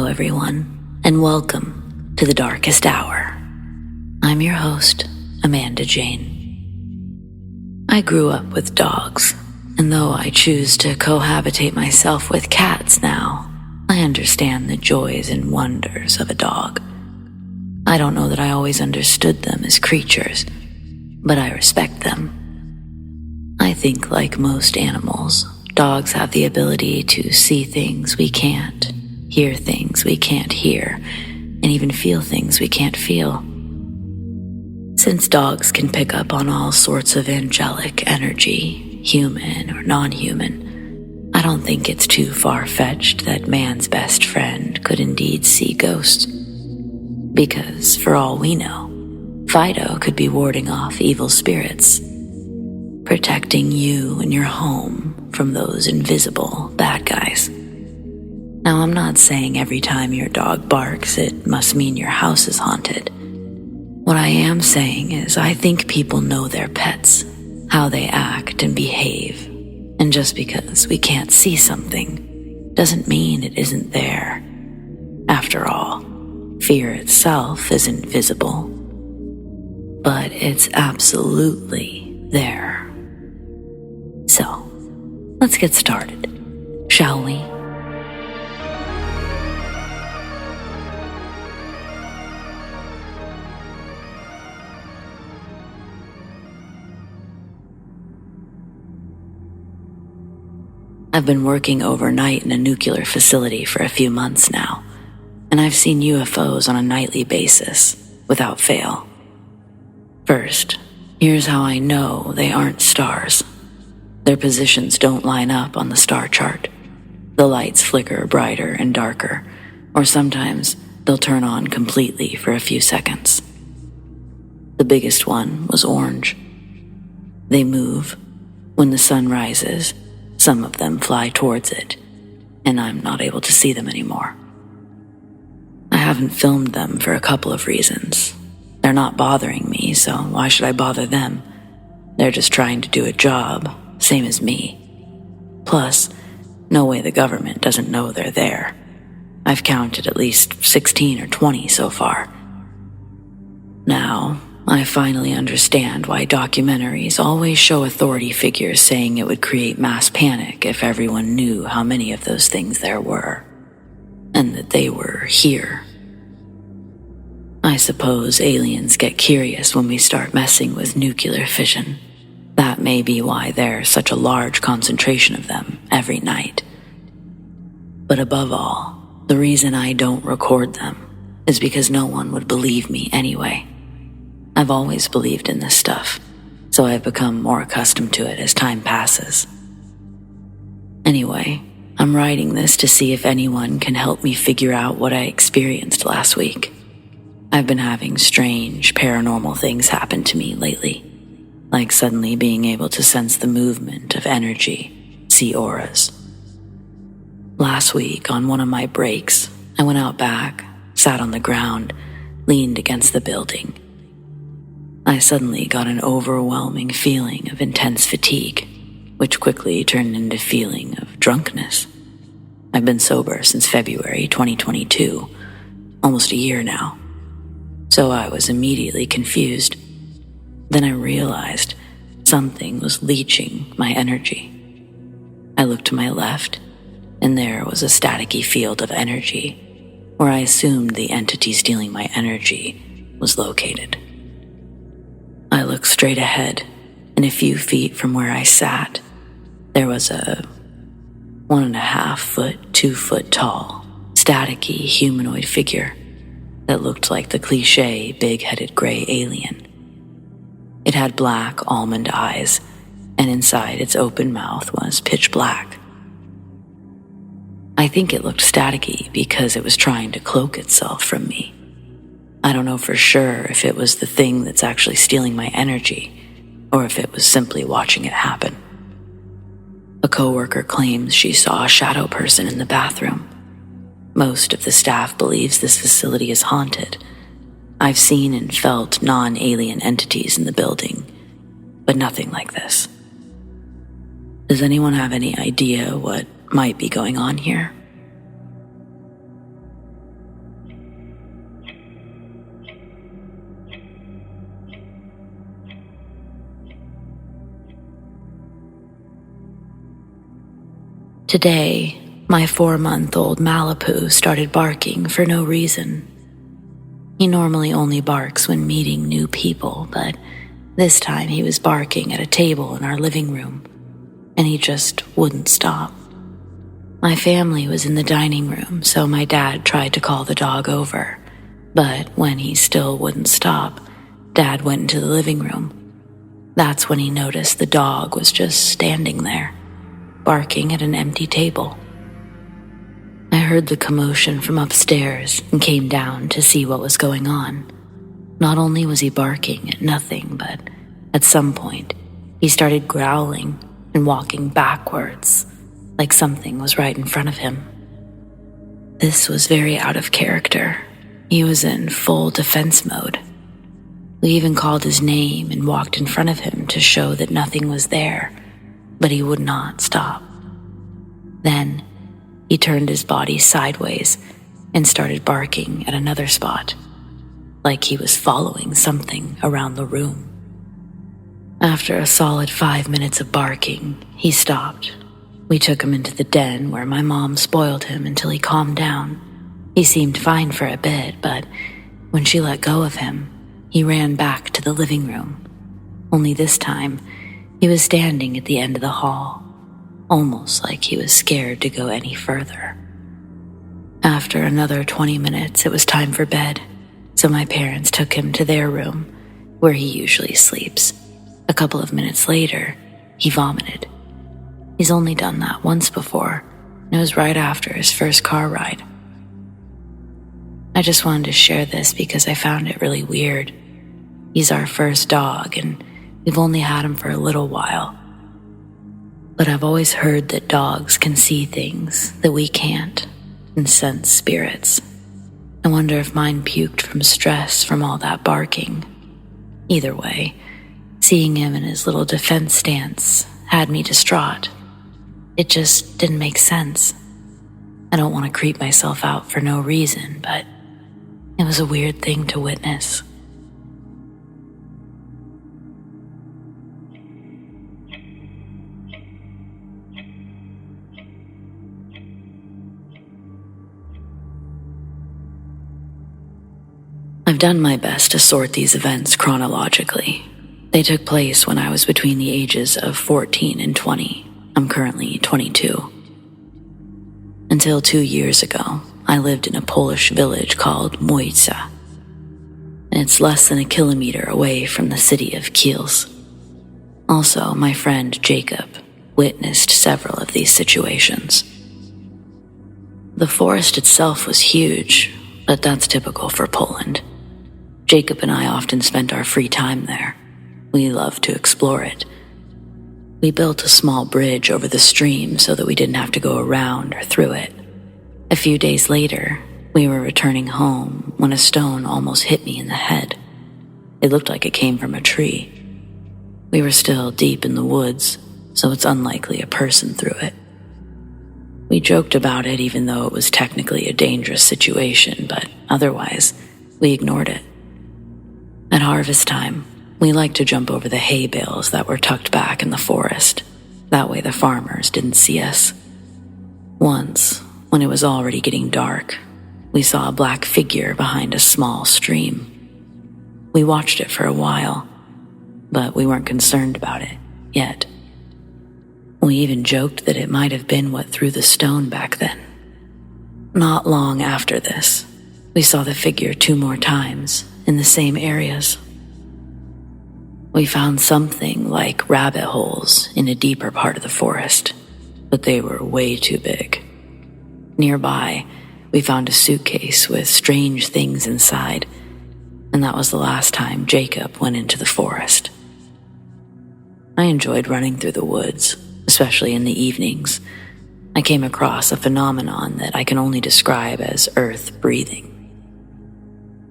Hello everyone, and welcome to the Darkest Hour. I'm your host, Amanda Jane. I grew up with dogs, and though I choose to cohabitate myself with cats now, I understand the joys and wonders of a dog. I don't know that I always understood them as creatures, but I respect them. I think like most animals, dogs have the ability to see things we can't, hear things we can't hear, and even feel things we can't feel. Since dogs can pick up on all sorts of angelic energy, human or non-human, I don't think it's too far-fetched that man's best friend could indeed see ghosts. Because, for all we know, Fido could be warding off evil spirits, protecting you and your home from those invisible bad guys. Now, I'm not saying every time your dog barks, it must mean your house is haunted. What I am saying is I think people know their pets, how they act and behave. And just because we can't see something doesn't mean it isn't there. After all, fear itself isn't visible, but it's absolutely there. So, let's get started, shall we? I've been working overnight in a nuclear facility for a few months now, and I've seen UFOs on a nightly basis, without fail. First, here's how I know they aren't stars. Their positions don't line up on the star chart. The lights flicker brighter and darker, or sometimes they'll turn on completely for a few seconds. The biggest one was orange. They move. When the sun rises, some of them fly towards it, and I'm not able to see them anymore. I haven't filmed them for a couple of reasons. They're not bothering me, so why should I bother them? They're just trying to do a job, same as me. Plus, no way the government doesn't know they're there. I've counted at least 16 or 20 so far. Now, I finally understand why documentaries always show authority figures saying it would create mass panic if everyone knew how many of those things there were, and that they were here. I suppose aliens get curious when we start messing with nuclear fission. That may be why there's such a large concentration of them every night. But above all, the reason I don't record them is because no one would believe me anyway. I've always believed in this stuff, so I've become more accustomed to it as time passes. Anyway, I'm writing this to see if anyone can help me figure out what I experienced last week. I've been having strange, paranormal things happen to me lately, like suddenly being able to sense the movement of energy, see auras. Last week, on one of my breaks, I went out back, sat on the ground, leaned against the building. I suddenly got an overwhelming feeling of intense fatigue, which quickly turned into a feeling of drunkenness. I've been sober since February 2022, almost a year now, so I was immediately confused. Then I realized something was leeching my energy. I looked to my left, and there was a staticky field of energy, where I assumed the entity stealing my energy was located. I looked straight ahead, and a few feet from where I sat, there was a 1.5 foot, 2 foot tall, staticky humanoid figure that looked like the cliche big-headed gray alien. It had black almond eyes, and inside its open mouth was pitch black. I think it looked staticky because it was trying to cloak itself from me. I don't know for sure if it was the thing that's actually stealing my energy, or if it was simply watching it happen. A coworker claims she saw a shadow person in the bathroom. Most of the staff believes this facility is haunted. I've seen and felt non-alien entities in the building, but nothing like this. Does anyone have any idea what might be going on here? Today, my 4-month-old Malibu started barking for no reason. He normally only barks when meeting new people, but this time he was barking at a table in our living room, and he just wouldn't stop. My family was in the dining room, so my dad tried to call the dog over, but when he still wouldn't stop, Dad went into the living room. That's when he noticed the dog was just standing there, barking at an empty table. I heard the commotion from upstairs and came down to see what was going on. Not only was he barking at nothing, but at some point, he started growling and walking backwards, like something was right in front of him. This was very out of character. He was in full defense mode. We even called his name and walked in front of him to show that nothing was there, but he would not stop. Then, he turned his body sideways and started barking at another spot, like he was following something around the room. After a solid 5 minutes of barking, he stopped. We took him into the den where my mom spoiled him until he calmed down. He seemed fine for a bit, but when she let go of him, he ran back to the living room. Only this time, he was standing at the end of the hall, almost like he was scared to go any further. After another 20 minutes, it was time for bed, so my parents took him to their room, where he usually sleeps. A couple of minutes later, he vomited. He's only done that once before, and it was right after his first car ride. I just wanted to share this because I found it really weird. He's our first dog, and we've only had him for a little while. But I've always heard that dogs can see things that we can't and sense spirits. I wonder if mine puked from stress from all that barking. Either way, seeing him in his little defense stance had me distraught. It just didn't make sense. I don't want to creep myself out for no reason, but it was a weird thing to witness. I've done my best to sort these events chronologically. They took place when I was between the ages of 14 and 20. I'm currently 22. Until 2 years ago, I lived in a Polish village called Mojca. It's less than a kilometer away from the city of Kielce. Also, my friend Jacob witnessed several of these situations. The forest itself was huge, but that's typical for Poland. Jacob and I often spent our free time there. We loved to explore it. We built a small bridge over the stream so that we didn't have to go around or through it. A few days later, we were returning home when a stone almost hit me in the head. It looked like it came from a tree. We were still deep in the woods, so it's unlikely a person threw it. We joked about it even though it was technically a dangerous situation, but otherwise, we ignored it. At harvest time, we liked to jump over the hay bales that were tucked back in the forest. That way the farmers didn't see us. Once, when it was already getting dark, we saw a black figure behind a small stream. We watched it for a while, but we weren't concerned about it yet. We even joked that it might have been what threw the stone back then. Not long after this, we saw the figure 2 more times in the same areas. We found something like rabbit holes in a deeper part of the forest, but they were way too big. Nearby, we found a suitcase with strange things inside, and that was the last time Jacob went into the forest. I enjoyed running through the woods, especially in the evenings. I came across a phenomenon that I can only describe as earth breathing.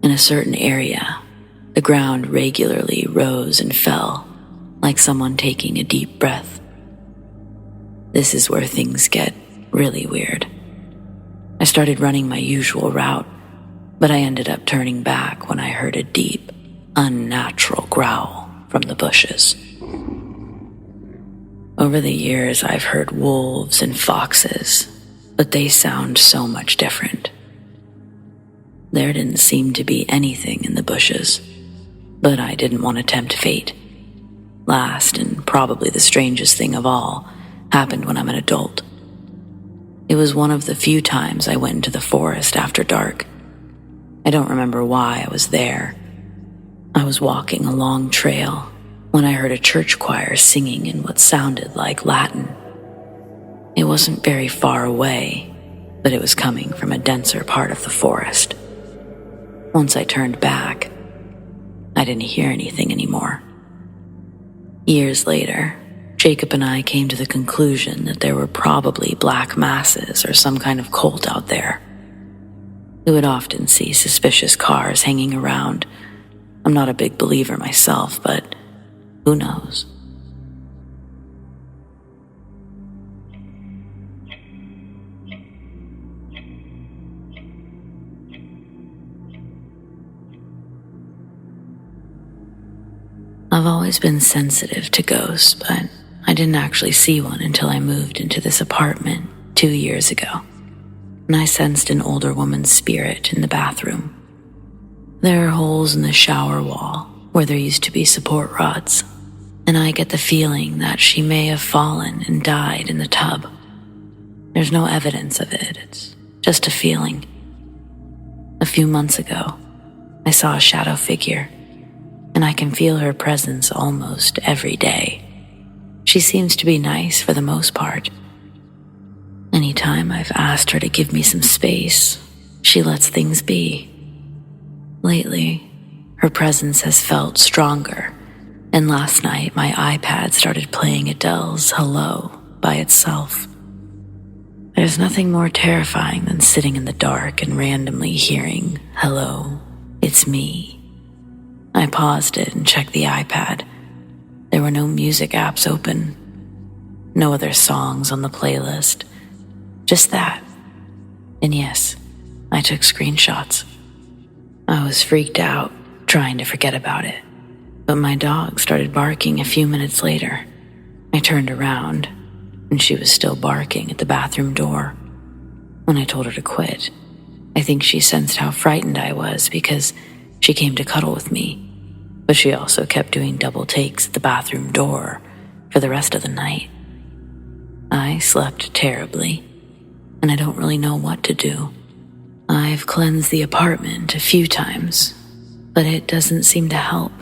In a certain area, the ground regularly rose and fell, like someone taking a deep breath. This is where things get really weird. I started running my usual route, but I ended up turning back when I heard a deep, unnatural growl from the bushes. Over the years, I've heard wolves and foxes, but they sound so much different. There didn't seem to be anything in the bushes, but I didn't want to tempt fate. Last, and probably the strangest thing of all, happened when I'm an adult. It was one of the few times I went into the forest after dark. I don't remember why I was there. I was walking a long trail when I heard a church choir singing in what sounded like Latin. It wasn't very far away, but it was coming from a denser part of the forest. Once I turned back, I didn't hear anything anymore. Years later, Jacob and I came to the conclusion that there were probably black masses or some kind of cult out there. We would often see suspicious cars hanging around. I'm not a big believer myself, but who knows? I've always been sensitive to ghosts, but I didn't actually see one until I moved into this apartment 2 years ago, and I sensed an older woman's spirit in the bathroom. There are holes in the shower wall where there used to be support rods, and I get the feeling that she may have fallen and died in the tub. There's no evidence of it, it's just a feeling. A few months ago, I saw a shadow figure, and I can feel her presence almost every day. She seems to be nice for the most part. Anytime I've asked her to give me some space, she lets things be. Lately, her presence has felt stronger, and last night my iPad started playing Adele's Hello by itself. There's nothing more terrifying than sitting in the dark and randomly hearing, "Hello, it's me." I paused it and checked the iPad. There were no music apps open, no other songs on the playlist, just that. And yes, I took screenshots. I was freaked out, trying to forget about it, but my dog started barking a few minutes later. I turned around, and she was still barking at the bathroom door. When I told her to quit, I think she sensed how frightened I was because she came to cuddle with me, but she also kept doing double takes at the bathroom door for the rest of the night. I slept terribly, and I don't really know what to do. I've cleansed the apartment a few times, but it doesn't seem to help.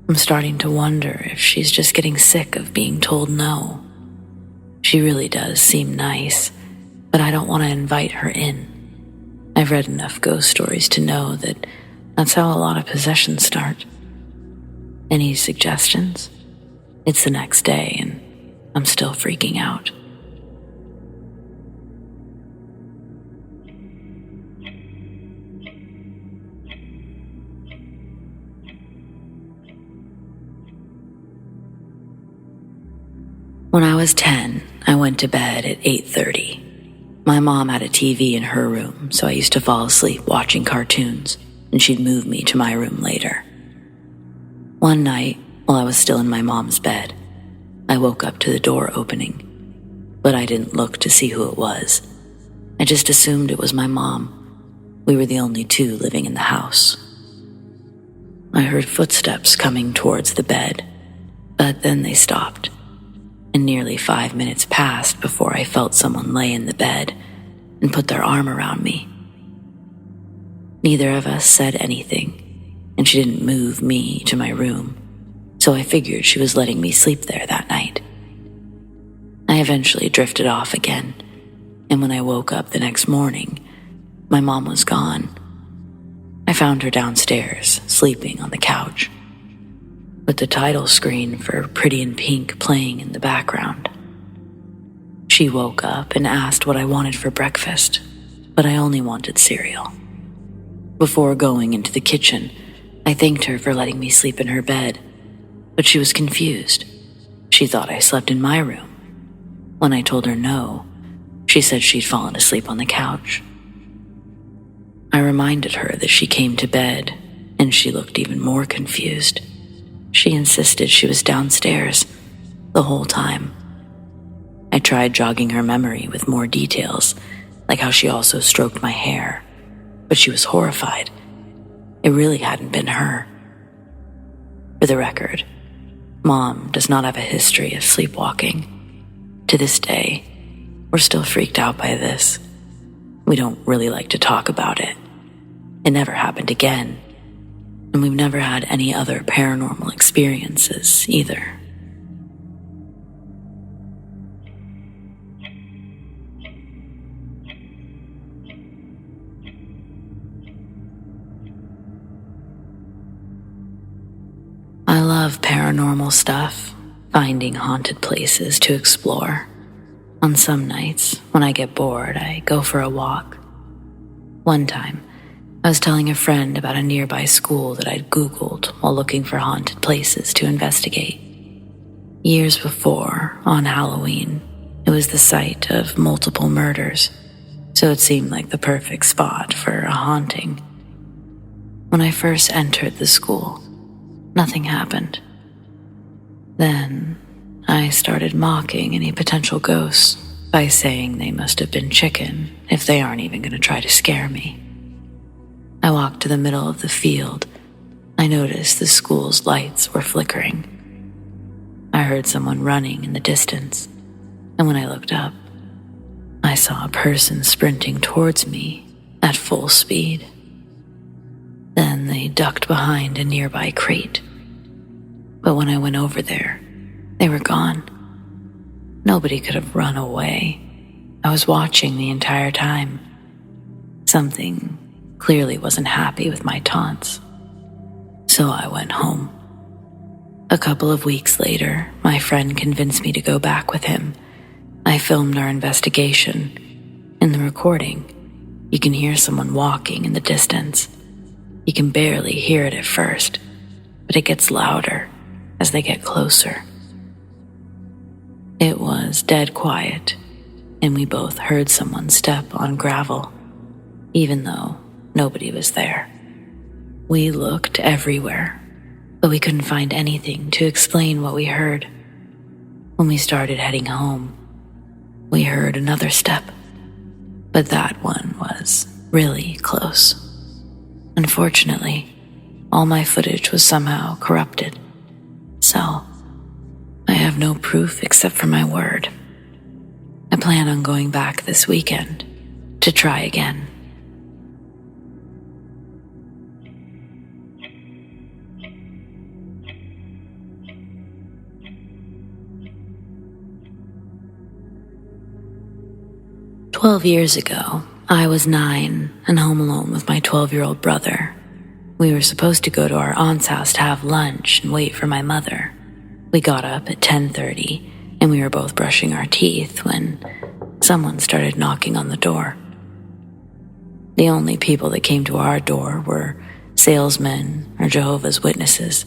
I'm starting to wonder if she's just getting sick of being told no. She really does seem nice, but I don't want to invite her in. I've read enough ghost stories to know that that's how a lot of possessions start. Any suggestions? It's the next day, and I'm still freaking out. When I was 10, I went to bed at 8:30. My mom had a TV in her room, so I used to fall asleep watching cartoons, and she'd move me to my room later. One night, while I was still in my mom's bed, I woke up to the door opening, but I didn't look to see who it was. I just assumed it was my mom. We were the only two living in the house. I heard footsteps coming towards the bed, but then they stopped, and nearly 5 minutes passed before I felt someone lay in the bed and put their arm around me. Neither of us said anything, and she didn't move me to my room, so I figured she was letting me sleep there that night. I eventually drifted off again, and when I woke up the next morning, my mom was gone. I found her downstairs, sleeping on the couch, with the title screen for Pretty in Pink playing in the background. She woke up and asked what I wanted for breakfast, but I only wanted cereal. Before going into the kitchen, I thanked her for letting me sleep in her bed, but she was confused. She thought I slept in my room. When I told her no, she said she'd fallen asleep on the couch. I reminded her that she came to bed, and she looked even more confused. She insisted she was downstairs the whole time, I tried jogging her memory with more details, like how she also stroked my hair, but she was horrified. It really hadn't been her. For the record, Mom does not have a history of sleepwalking. To this day, we're still freaked out by this. We don't really like to talk about it. It never happened again, and we've never had any other paranormal experiences either. I love paranormal stuff, finding haunted places to explore. On some nights, when I get bored, I go for a walk. One time, I was telling a friend about a nearby school that I'd Googled while looking for haunted places to investigate. Years before, on Halloween, it was the site of multiple murders, so it seemed like the perfect spot for a haunting. When I first entered the school, nothing happened. Then, I started mocking any potential ghosts by saying they must have been chicken if they aren't even going to try to scare me. I walked to the middle of the field. I noticed the school's lights were flickering. I heard someone running in the distance, and when I looked up, I saw a person sprinting towards me at full speed. Then they ducked behind a nearby crate. But when I went over there, they were gone. Nobody could have run away. I was watching the entire time. Something clearly wasn't happy with my taunts. So I went home. A couple of weeks later, my friend convinced me to go back with him. I filmed our investigation. In the recording, you can hear someone walking in the distance. You can barely hear it at first, but it gets louder as they get closer. It was dead quiet, and we both heard someone step on gravel, even though nobody was there. We looked everywhere, but we couldn't find anything to explain what we heard. When we started heading home, we heard another step, but that one was really close. Unfortunately, all my footage was somehow corrupted, so I have no proof except for my word. I plan on going back this weekend to try again. "12 years ago, I was 9 and home alone with my 12-year-old brother. We were supposed to go to our aunt's house to have lunch and wait for my mother. We got up at 10:30 and we were both brushing our teeth when someone started knocking on the door. The only people that came to our door were salesmen or Jehovah's Witnesses,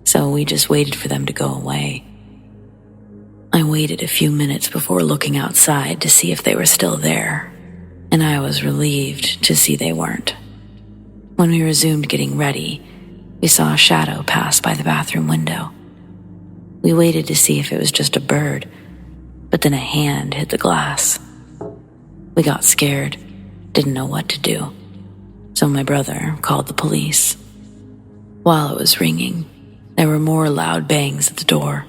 so we just waited for them to go away. I waited a few minutes before looking outside to see if they were still there, and I was relieved to see they weren't. When we resumed getting ready, we saw a shadow pass by the bathroom window. We waited to see if it was just a bird, but then a hand hit the glass. We got scared, didn't know what to do, so my brother called the police. While it was ringing, there were more loud bangs at the door.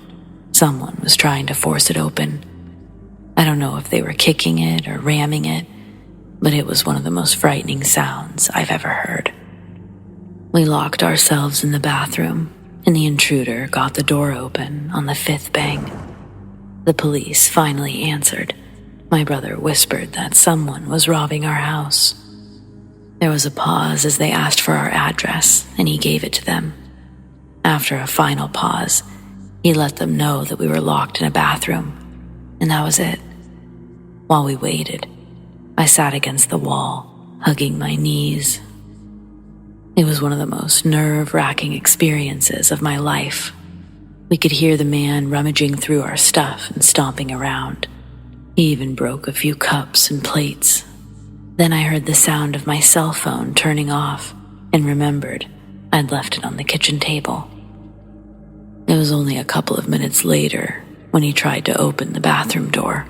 Someone was trying to force it open. I don't know if they were kicking it or ramming it, but it was one of the most frightening sounds I've ever heard. We locked ourselves in the bathroom, and the intruder got the door open on the 5th bang. The police finally answered. My brother whispered that someone was robbing our house. There was a pause as they asked for our address, and he gave it to them. After a final pause, he let them know that we were locked in a bathroom, and that was it. While we waited, I sat against the wall, hugging my knees. It was one of the most nerve-wracking experiences of my life. We could hear the man rummaging through our stuff and stomping around. He even broke a few cups and plates. Then I heard the sound of my cell phone turning off and remembered I'd left it on the kitchen table. It was only a couple of minutes later when he tried to open the bathroom door.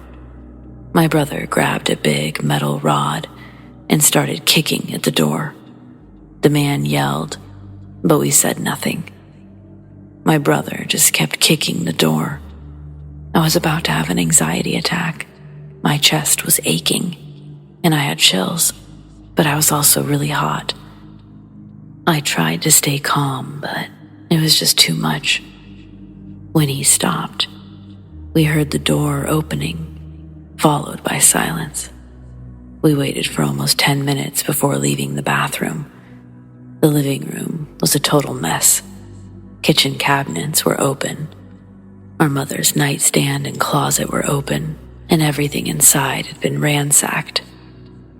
My brother grabbed a big metal rod and started kicking at the door. The man yelled, but we said nothing. My brother just kept kicking the door. I was about to have an anxiety attack. My chest was aching, and I had chills, but I was also really hot. I tried to stay calm, but it was just too much. When he stopped, we heard the door opening, followed by silence. We waited for almost 10 minutes before leaving the bathroom. The living room was a total mess. Kitchen cabinets were open. Our mother's nightstand and closet were open, and everything inside had been ransacked.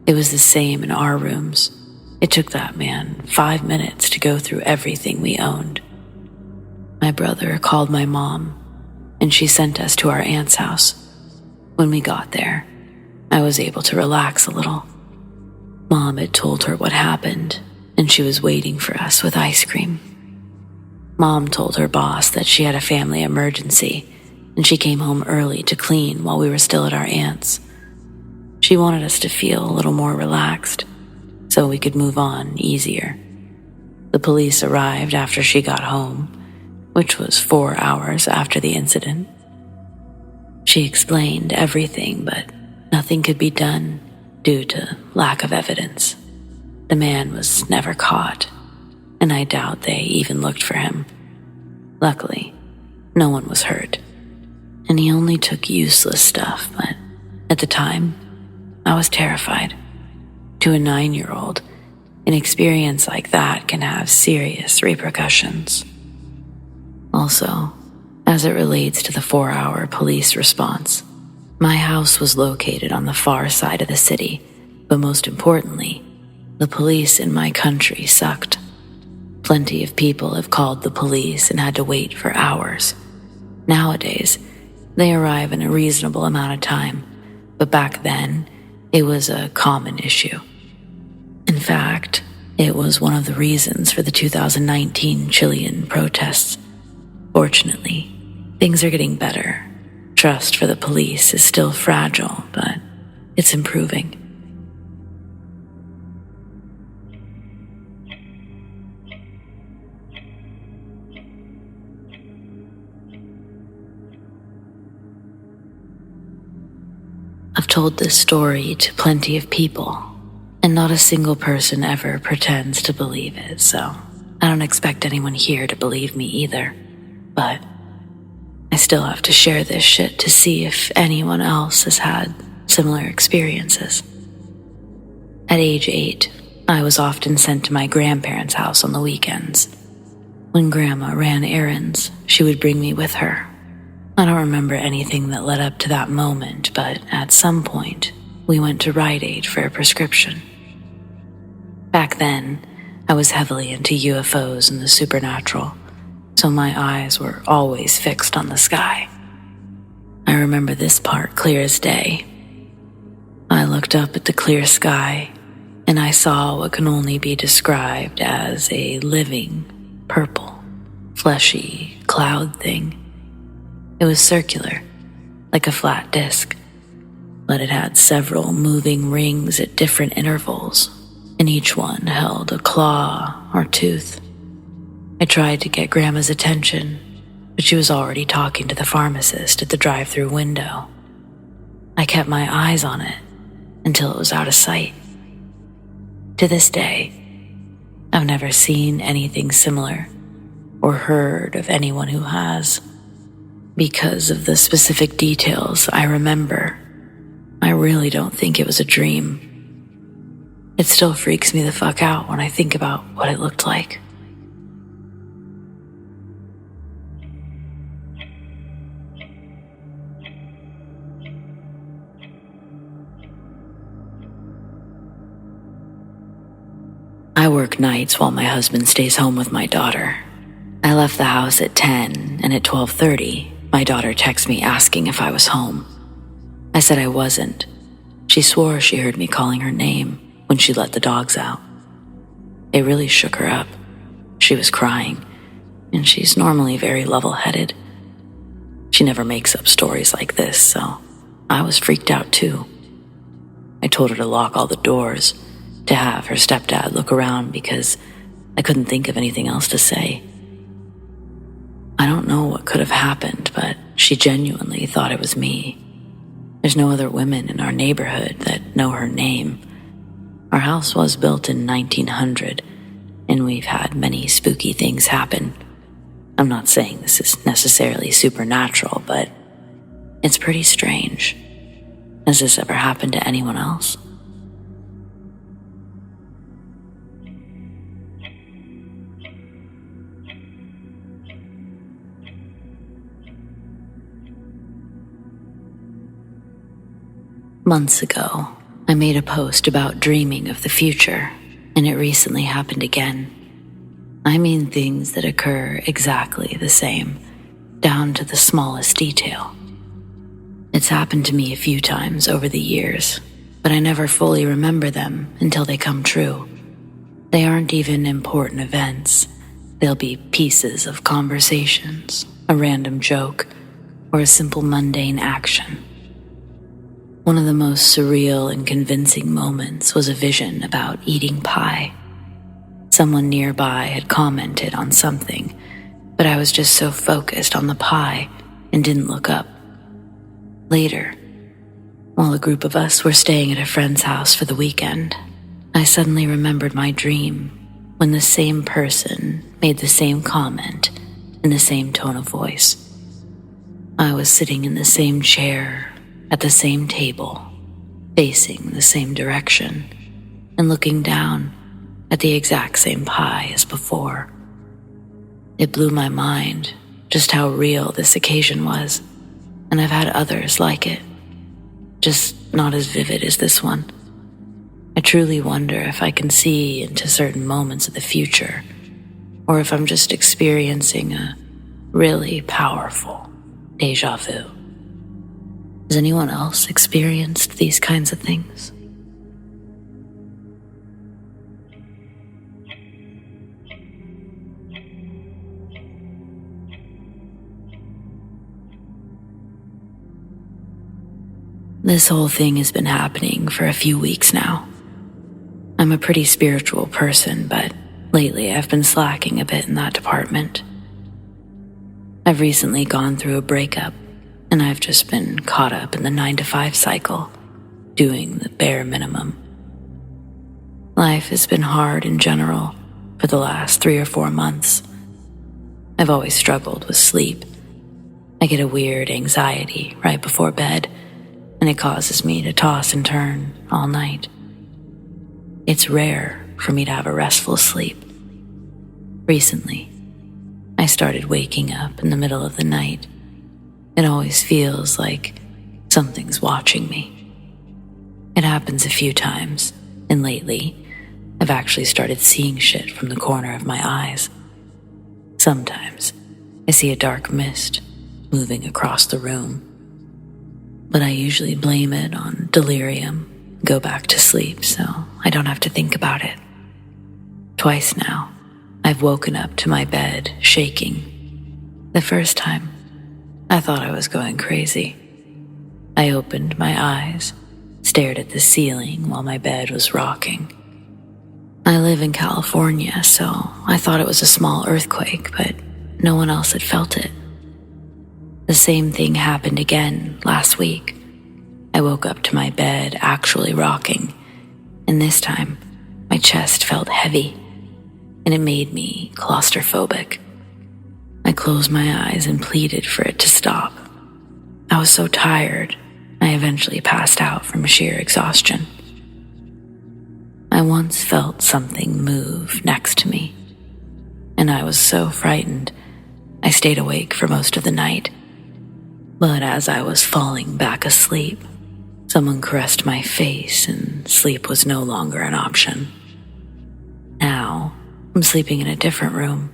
It was the same in our rooms. It took that man 5 minutes to go through everything we owned. My brother called my mom, and she sent us to our aunt's house. When we got there, I was able to relax a little. Mom had told her what happened, and she was waiting for us with ice cream. Mom told her boss that she had a family emergency, and she came home early to clean while we were still at our aunt's. She wanted us to feel a little more relaxed, so we could move on easier. The police arrived after she got home, which was 4 hours after the incident. She explained everything, but nothing could be done due to lack of evidence. The man was never caught, and I doubt they even looked for him. Luckily, no one was hurt, and he only took useless stuff, but at the time, I was terrified. To a 9-year-old, an experience like that can have serious repercussions. Also, as it relates to the 4-hour police response, my house was located on the far side of the city, but most importantly, the police in my country sucked. Plenty of people have called the police and had to wait for hours. Nowadays, they arrive in a reasonable amount of time, but back then, it was a common issue. In fact, it was one of the reasons for the 2019 Chilean protests. Fortunately, things are getting better. Trust for the police is still fragile, but it's improving. I've told this story to plenty of people, and not a single person ever pretends to believe it, so I don't expect anyone here to believe me either. But I still have to share this shit to see if anyone else has had similar experiences. At age 8, I was often sent to my grandparents' house on the weekends. When Grandma ran errands, she would bring me with her. I don't remember anything that led up to that moment, but at some point, we went to Rite Aid for a prescription. Back then, I was heavily into UFOs and the supernatural, so my eyes were always fixed on the sky. I remember this part clear as day. I looked up at the clear sky, and I saw what can only be described as a living, purple, fleshy cloud thing. It was circular, like a flat disc, but it had several moving rings at different intervals, and each one held a claw or tooth. I tried to get Grandma's attention, but she was already talking to the pharmacist at the drive-through window. I kept my eyes on it until it was out of sight. To this day, I've never seen anything similar or heard of anyone who has. Because of the specific details I remember, I really don't think it was a dream. It still freaks me the fuck out when I think about what it looked like. I work nights while my husband stays home with my daughter. I left the house at 10, and at 12:30, my daughter texted me asking if I was home. I said I wasn't. She swore she heard me calling her name when she let the dogs out. It really shook her up. She was crying, and she's normally very level-headed. She never makes up stories like this, so I was freaked out too. I told her to lock all the doors, to have her stepdad look around because I couldn't think of anything else to say. I don't know what could have happened, but she genuinely thought it was me. There's no other women in our neighborhood that know her name. Our house was built in 1900, and we've had many spooky things happen. I'm not saying this is necessarily supernatural, but it's pretty strange. Has this ever happened to anyone else? Months ago, I made a post about dreaming of the future, and it recently happened again. I mean things that occur exactly the same, down to the smallest detail. It's happened to me a few times over the years, but I never fully remember them until they come true. They aren't even important events. They'll be pieces of conversations, a random joke, or a simple mundane action. One of the most surreal and convincing moments was a vision about eating pie. Someone nearby had commented on something, but I was just so focused on the pie and didn't look up. Later, while a group of us were staying at a friend's house for the weekend, I suddenly remembered my dream when the same person made the same comment in the same tone of voice. I was sitting in the same chair, at the same table, facing the same direction, and looking down at the exact same pie as before. It blew my mind just how real this occasion was, and I've had others like it, just not as vivid as this one. I truly wonder if I can see into certain moments of the future, or if I'm just experiencing a really powerful déjà vu. Has anyone else experienced these kinds of things? This whole thing has been happening for a few weeks now. I'm a pretty spiritual person, but lately I've been slacking a bit in that department. I've recently gone through a breakup, and I've just been caught up in the 9-to-5 cycle, doing the bare minimum. Life has been hard in general for the last 3 or 4 months. I've always struggled with sleep. I get a weird anxiety right before bed, and it causes me to toss and turn all night. It's rare for me to have a restful sleep. Recently, I started waking up in the middle of the night. It always feels like something's watching me. It happens a few times, and lately, I've actually started seeing shit from the corner of my eyes. Sometimes, I see a dark mist moving across the room, but I usually blame it on delirium, go back to sleep so I don't have to think about it. Twice now, I've woken up to my bed shaking. The first time, I thought I was going crazy. I opened my eyes, stared at the ceiling while my bed was rocking. I live in California, so I thought it was a small earthquake, but no one else had felt it. The same thing happened again last week. I woke up to my bed actually rocking, and this time my chest felt heavy, and it made me claustrophobic. I closed my eyes and pleaded for it to stop. I was so tired, I eventually passed out from sheer exhaustion. I once felt something move next to me, and I was so frightened, I stayed awake for most of the night. But as I was falling back asleep, someone caressed my face and sleep was no longer an option. Now, I'm sleeping in a different room.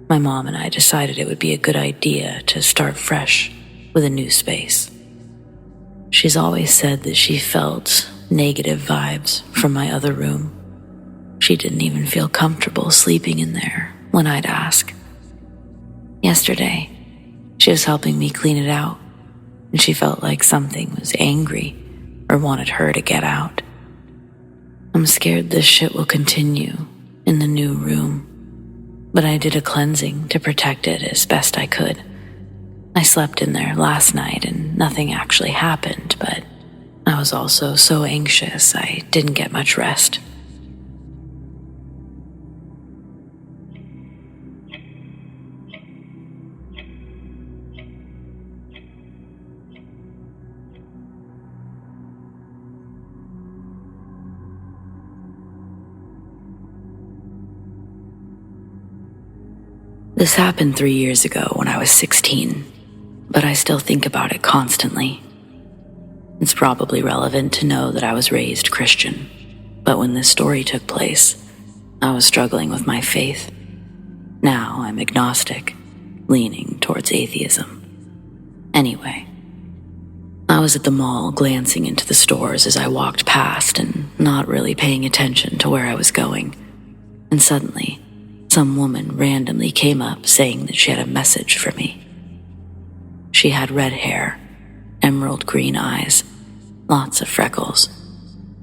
My mom and I decided it would be a good idea to start fresh with a new space. She's always said that she felt negative vibes from my other room. She didn't even feel comfortable sleeping in there when I'd ask. Yesterday, She was helping me clean it out, and she felt like something was angry or wanted her to get out. I'm scared this shit will continue in the new room, but I did a cleansing to protect it as best I could. I slept in there last night and nothing actually happened, but I was also so anxious I didn't get much rest. This happened 3 years ago when I was 16, but I still think about it constantly. It's probably relevant to know that I was raised Christian, but when this story took place, I was struggling with my faith. Now I'm agnostic, leaning towards atheism. Anyway, I was at the mall glancing into the stores as I walked past and not really paying attention to where I was going, and suddenly, some woman randomly came up saying that she had a message for me. She had red hair, emerald green eyes, lots of freckles.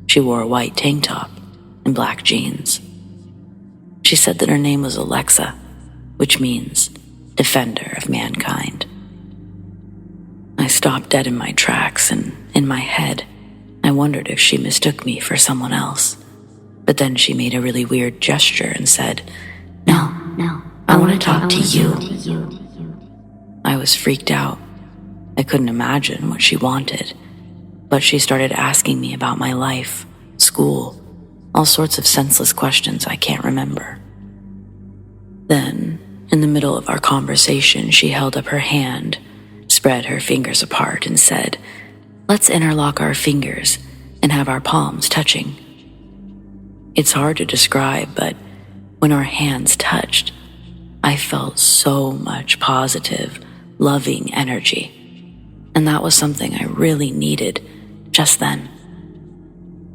She wore a white tank top and black jeans. She said that her name was Alexa, which means defender of mankind. I stopped dead in my tracks, and in my head, I wondered if she mistook me for someone else. But then she made a really weird gesture and said, No, I want to talk to you. I was freaked out. I couldn't imagine what she wanted, but she started asking me about my life, school, all sorts of senseless questions I can't remember. Then, in the middle of our conversation, she held up her hand, spread her fingers apart, and said, "Let's interlock our fingers and have our palms touching." It's hard to describe, but when our hands touched, I felt so much positive, loving energy. And that was something I really needed just then.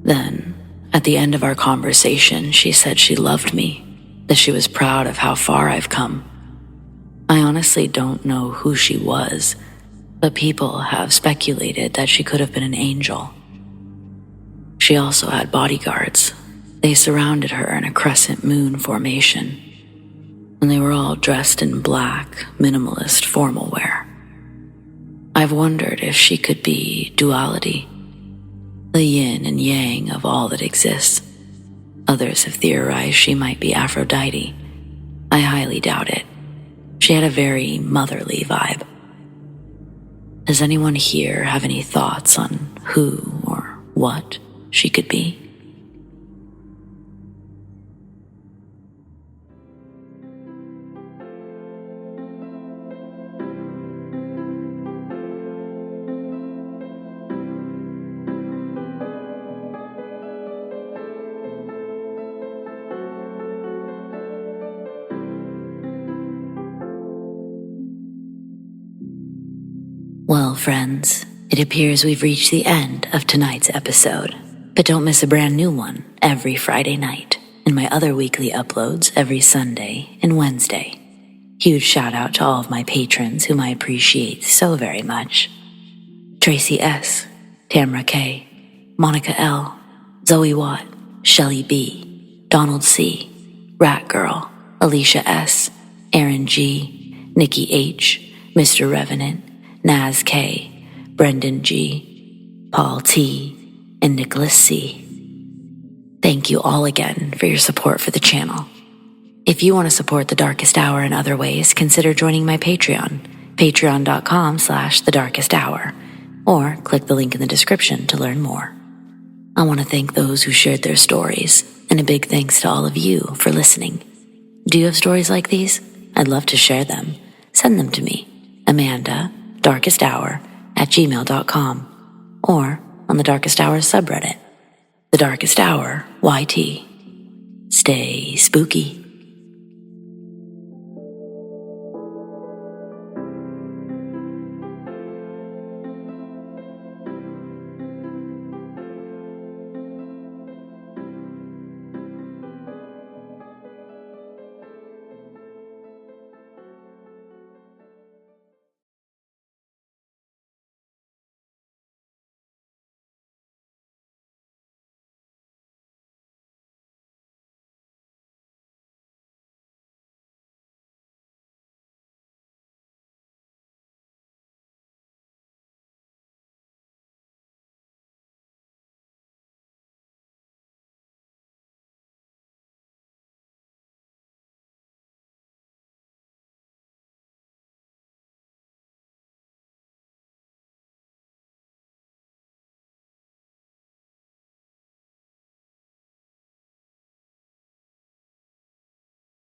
Then, at the end of our conversation, she said she loved me, that she was proud of how far I've come. I honestly don't know who she was, but people have speculated that she could have been an angel. She also had bodyguards. They surrounded her in a crescent moon formation, and they were all dressed in black, minimalist formal wear. I've wondered if she could be duality, the yin and yang of all that exists. Others have theorized she might be Aphrodite. I highly doubt it. She had a very motherly vibe. Does anyone here have any thoughts on who or what she could be? Well, friends, it appears we've reached the end of tonight's episode, but don't miss a brand new one every Friday night and my other weekly uploads every Sunday and Wednesday. Huge shout out to all of my patrons whom I appreciate so very much. Tracy S., Tamara K., Monica L., ZOEWATT, Shelly B., Donald C., Rat Girl, Alicia S., Erin G., Nikki H., Mr. Revenant, Naz K., Brendan G., Paul T., and Nicholas C. Thank you all again for your support for the channel. If you want to support The Darkest Hour in other ways, consider joining my Patreon, patreon.com/thedarkesthour, or click the link in the description to learn more. I want to thank those who shared their stories, and a big thanks to all of you for listening. Do you have stories like these? I'd love to share them. Send them to me, amandadarkesthour@gmail.com, or on the Darkest Hour subreddit, The Darkest Hour YT. Stay spooky.